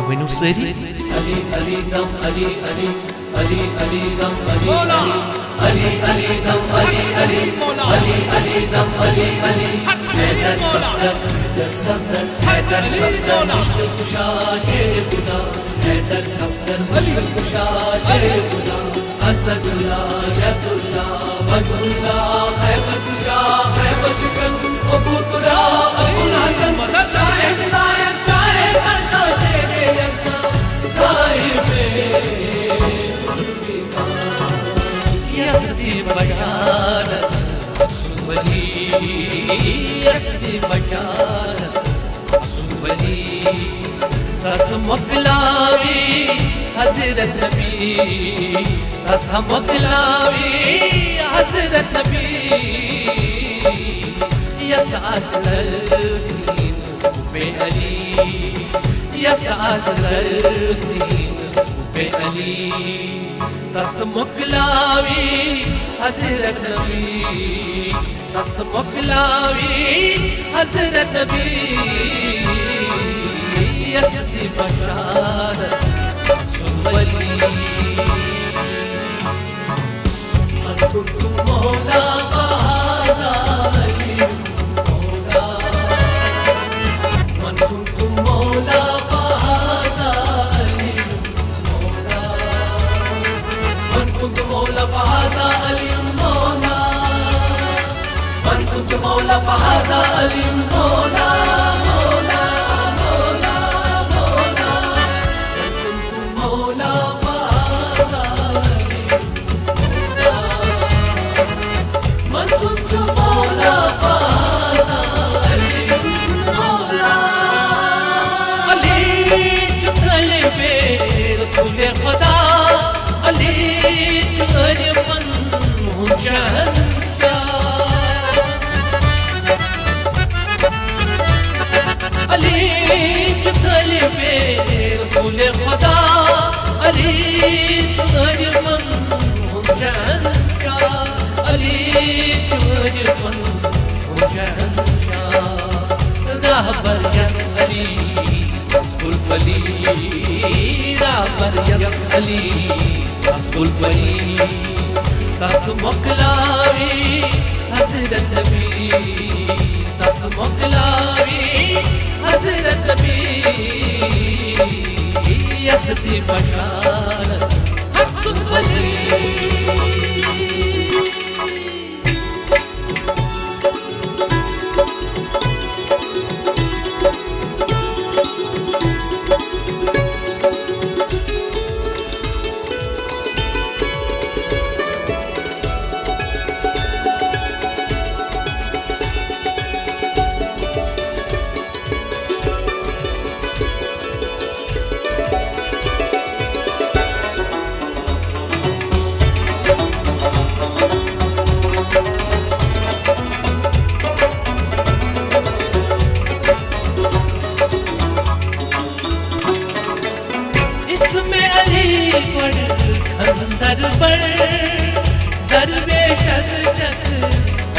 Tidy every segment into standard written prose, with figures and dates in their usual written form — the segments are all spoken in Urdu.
ونو سری علی علی دم علی علی علی علی دم علی علی علی دم علی علی علی علی دم علی علی حیدر صفدر حیدر صفدر مشکل کشا شیر خدا حیدر صفدر مشکل کشا شیر خدا اسد اللہ ید اللہ وجه اللہ خیبر کشا خیبر شکن ابو ترا ابو الحسن شاہد لائق شاہد اللہ شیر یزنا صاحب یسدی بشارت ولی یسدی بشارت ولی قسم مقلاوی حضرت نبی قسم مقلاوی حضرت نبی یسعس السین بے علی یسعس السین بے علی قسم مقلاوی حضرت نبی قسم مقلاوی حضرت نبی یسدی بشارت ولی من كنت مولا فهذا علي مولا من كنت مولا فهذا علي مولا من كنت مولا فهذا علي مولا من كنت مولا فهذا علي مولا خدا علی تغرفن شهنشاه علی طلب رسول خدا علی تغرفن شهنشاه علی تغرفن شهنشاه رهبر يسألي اسكل فلي رهبر يسألي اسكل فلي قسم مقلاوي حضرت نبي قسم مقلاوي حضرت نبي يسدي بشارت حق فلي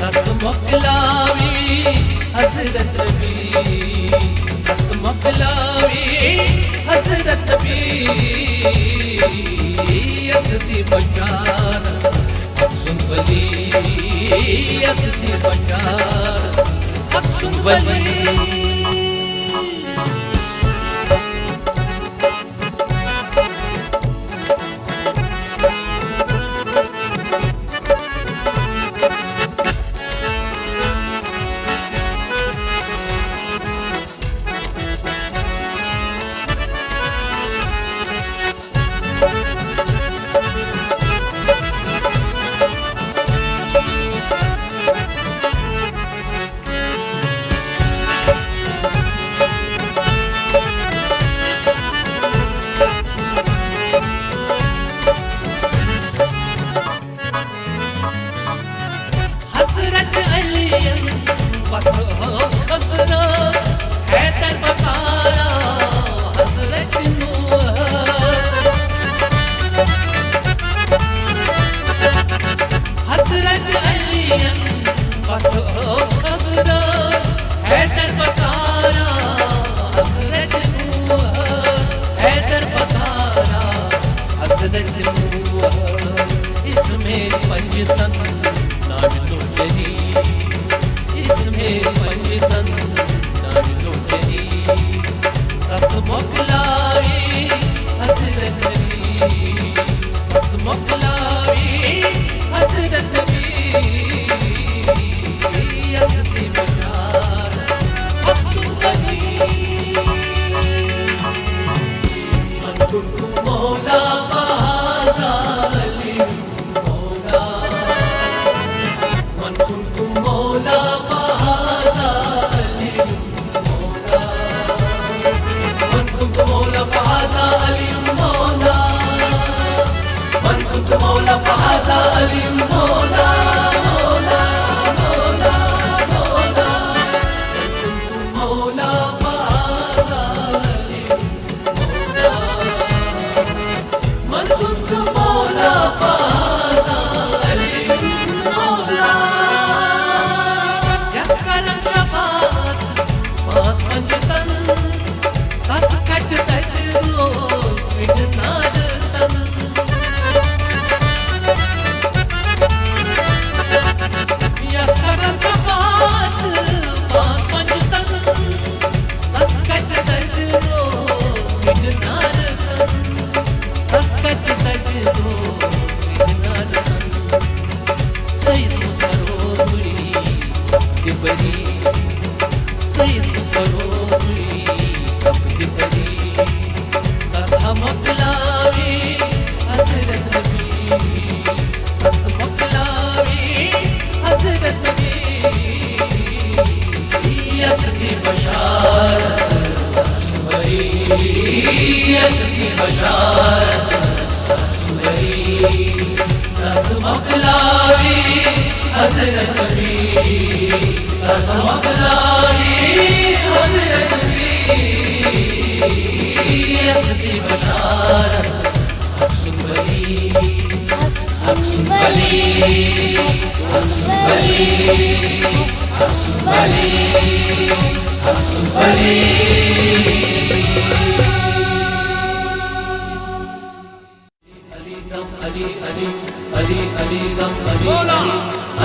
قسم مقلاوي حضرت نبي قسم مقلاوي حضرت نبي يسدي بشارت اقسم ولي يسدي بشارت اقسم ولي بشارة رسولي اسمك لاوي حضرت نبی اسمك لاوي حضرت نبی استی بشارة اقسم بلی اقسم بلی اقسم بلی اقسم بلی اقسم بلی Ali Ali Ali dam Ali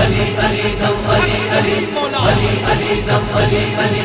Ali Ali dam Ali Ali Ali Ali dam Ali Ali